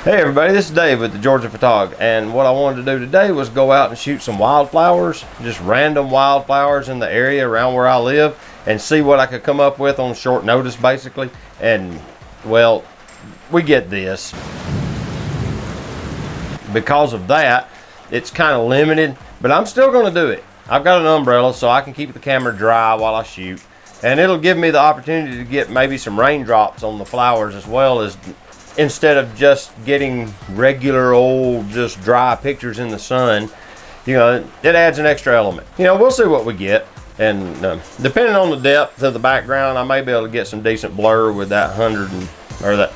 Hey everybody, this is Dave with the Georgia Photog, and what I wanted to do today was go out and shoot some wildflowers, just random wildflowers in the area around where I live, and see what I could come up with on short notice basically. And well, we get this. Because of that, it's kind of limited, but I'm still going to do it. I've got an umbrella so I can keep the camera dry while I shoot, and it'll give me the opportunity to get maybe some raindrops on the flowers as well, as instead of just getting regular old just dry pictures in the sun. You know, it adds an extra element. You know, we'll see what we get, and depending on the depth of the background, I may be able to get some decent blur with that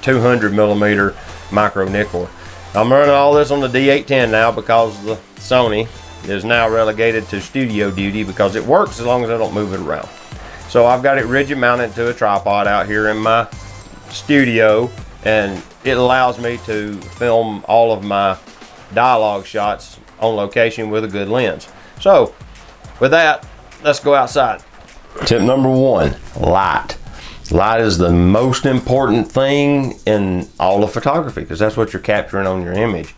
200 millimeter micro nickel. I'm running all this on the D810 now because the Sony is now relegated to studio duty because it works as long as I don't move it around. So I've got it rigid mounted to a tripod out here in my studio, and it allows me to film all of my dialogue shots on location with a good lens. So with that, let's go outside. Tip number one, light. Light is the most important thing in all of photography because that's what you're capturing on your image.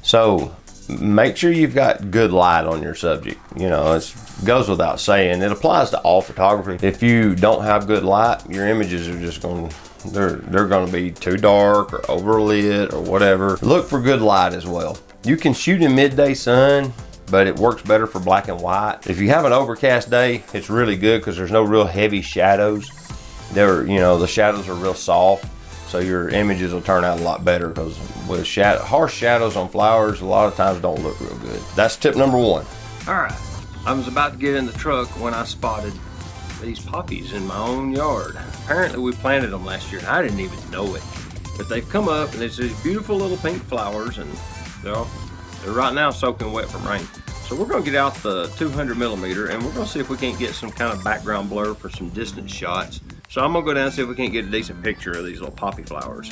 So make sure you've got good light on your subject. You know, it goes without saying. It applies to all photography. If you don't have good light, your images are just going to they're going to be too dark or overlit or whatever. Look for good light as well. You can shoot in midday sun, but it works better for black and white. If you have an overcast day, it's really good because there's no real heavy shadows. The shadows are real soft, so your images will turn out a lot better, because with harsh shadows on flowers, a lot of times don't look real good. That's tip number one. All right, I was about to get in the truck when I spotted these poppies in my own yard. Apparently we planted them last year and I didn't even know it, but they've come up and it's these beautiful little pink flowers, and they're right now soaking wet from rain. So we're going to get out the 200 millimeter and we're going to see if we can't get some kind of background blur for some distance shots. So I'm going to go down and see if we can't get a decent picture of these little poppy flowers.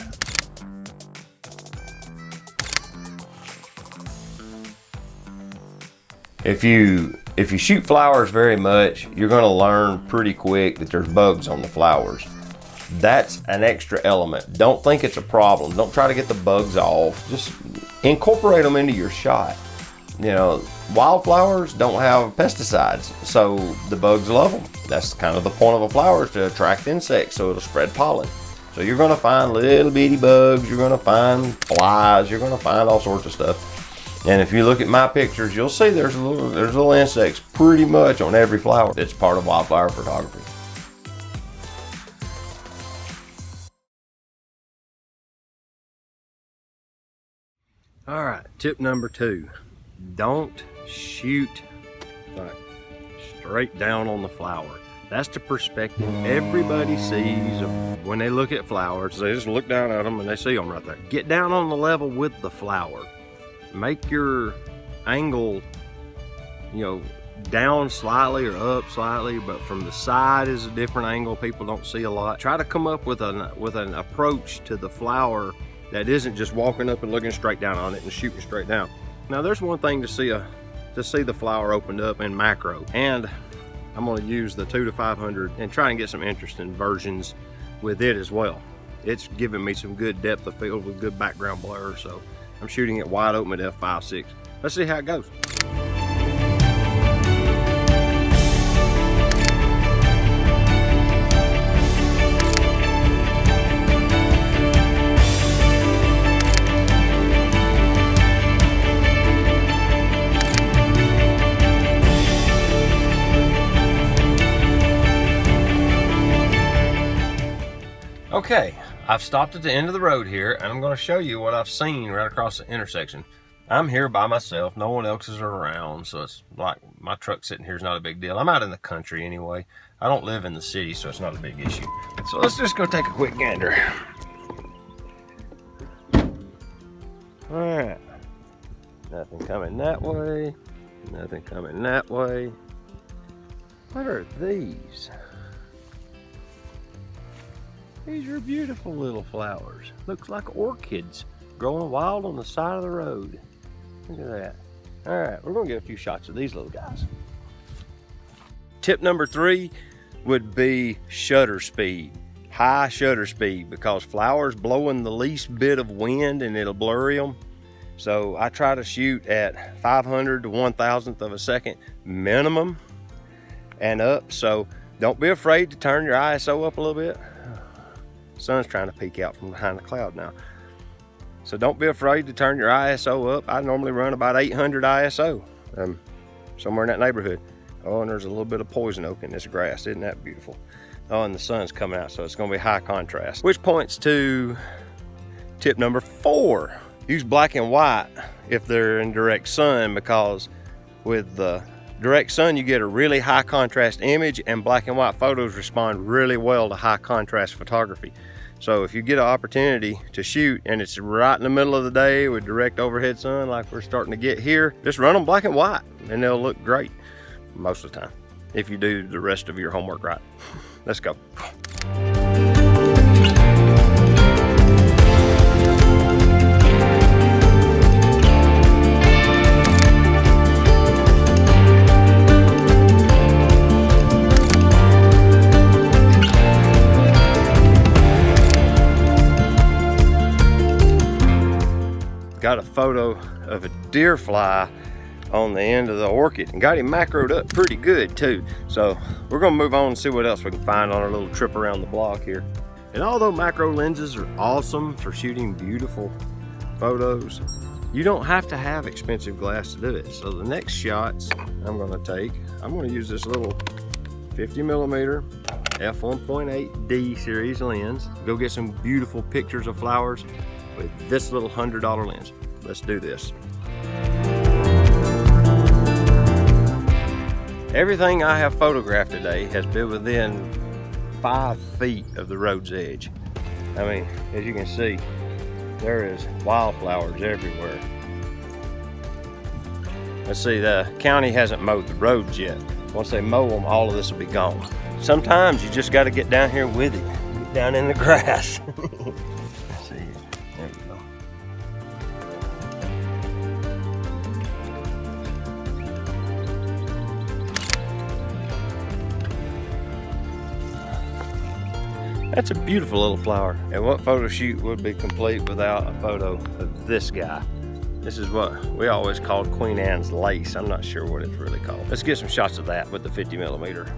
If you shoot flowers very much, you're going to learn pretty quick that there's bugs on the flowers. That's an extra element. Don't think it's a problem. Don't try to get the bugs off. Just incorporate them into your shot. You know, wildflowers don't have pesticides, so the bugs love them. That's kind of the point of a flower, is to attract insects so it'll spread pollen. So you're going to find little bitty bugs, you're going to find flies, you're going to find all sorts of stuff. And if you look at my pictures, you'll see there's little insects pretty much on every flower. It's part of wildflower photography. All right, tip number two. Don't shoot like straight down on the flower. That's the perspective everybody sees when they look at flowers. They just look down at them and they see them right there. Get down on the level with the flower. Make your angle, down slightly or up slightly, but from the side is a different angle people don't see a lot. Try to come up with an approach to the flower that isn't just walking up and looking straight down on it and shooting straight down. Now there's one thing to see the flower opened up in macro, and I'm going to use the 2 to 500 and try and get some interesting versions with it as well. It's giving me some good depth of field with good background blur, so I'm shooting it wide open at f5.6. Let's see how it goes. Okay, I've stopped at the end of the road here, and I'm going to show you what I've seen right across the intersection. I'm here by myself, no one else is around, so it's like my truck sitting here is not a big deal. I'm out in the country anyway. I don't live in the city, so it's not a big issue. So let's just go take a quick gander. All right, nothing coming that way, nothing coming that way. What are these? These are beautiful little flowers. Looks like orchids growing wild on the side of the road. Look at that. All right, we're gonna get a few shots of these little guys. Tip number 3 would be shutter speed. high shutter speed because flowers blowing the least bit of wind and it'll blurry them. So I try to shoot at 500 to 1,000th of a second minimum and up. So don't be afraid to turn your ISO up a little bit. Sun's trying to peek out from behind the cloud now. So don't be afraid to turn your ISO up. I normally run about 800 ISO, somewhere in that neighborhood. Oh, and there's a little bit of poison oak in this grass. Isn't that beautiful? Oh, and the sun's coming out, so it's gonna be high contrast. Which points to tip number 4. Use black and white if they're in direct sun, because with the direct sun, you get a really high contrast image, and black and white photos respond really well to high contrast photography. So if you get an opportunity to shoot and it's right in the middle of the day with direct overhead sun like we're starting to get here, just run them black and white and they'll look great most of the time, if you do the rest of your homework right. Let's go. Got a photo of a deer fly on the end of the orchid and got him macroed up pretty good too. So we're gonna move on and see what else we can find on our little trip around the block here. And although macro lenses are awesome for shooting beautiful photos, you don't have to have expensive glass to do it. So the next shots I'm gonna use this little 50mm f1.8D series lens. Go get some beautiful pictures of flowers with this little $100 lens. Let's do this. Everything I have photographed today has been within 5 feet of the road's edge. I mean, as you can see, there is wildflowers everywhere. Let's see, the county hasn't mowed the roads yet. Once they mow them, all of this will be gone. Sometimes you just gotta get down here with it. Get down in the grass. Let's see. There we go. That's a beautiful little flower. And what photo shoot would be complete without a photo of this guy? This is what we always called Queen Anne's lace. I'm not sure what it's really called. Let's get some shots of that with the 50mm.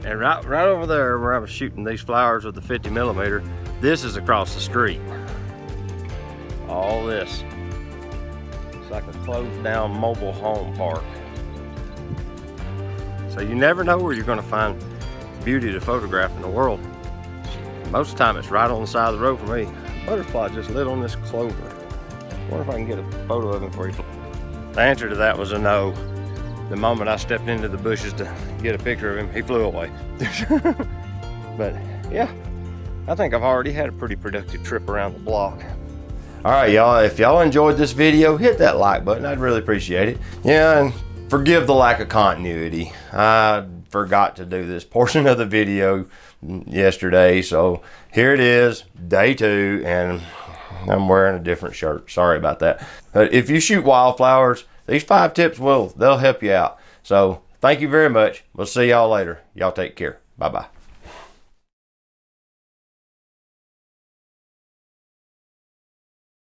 And right over there where I was shooting these flowers with the 50mm, this is across the street. All this. It's like a closed down mobile home park. So you never know where you're gonna find beauty to photograph in the world. Most of the time it's right on the side of the road for me. Butterfly just lit on this clover. I wonder if I can get a photo of him for you. The answer to that was a no. The moment I stepped into the bushes to get a picture of him, he flew away. But yeah, I think I've already had a pretty productive trip around the block. All right, y'all, if y'all enjoyed this video, hit that like button. I'd really appreciate it. Yeah, and forgive the lack of continuity. I forgot to do this portion of the video yesterday, so here it is, day 2, and I'm wearing a different shirt. Sorry about that. But if you shoot wildflowers, these 5 tips they'll help you out. So thank you very much. We'll see y'all later. Y'all take care. Bye-bye.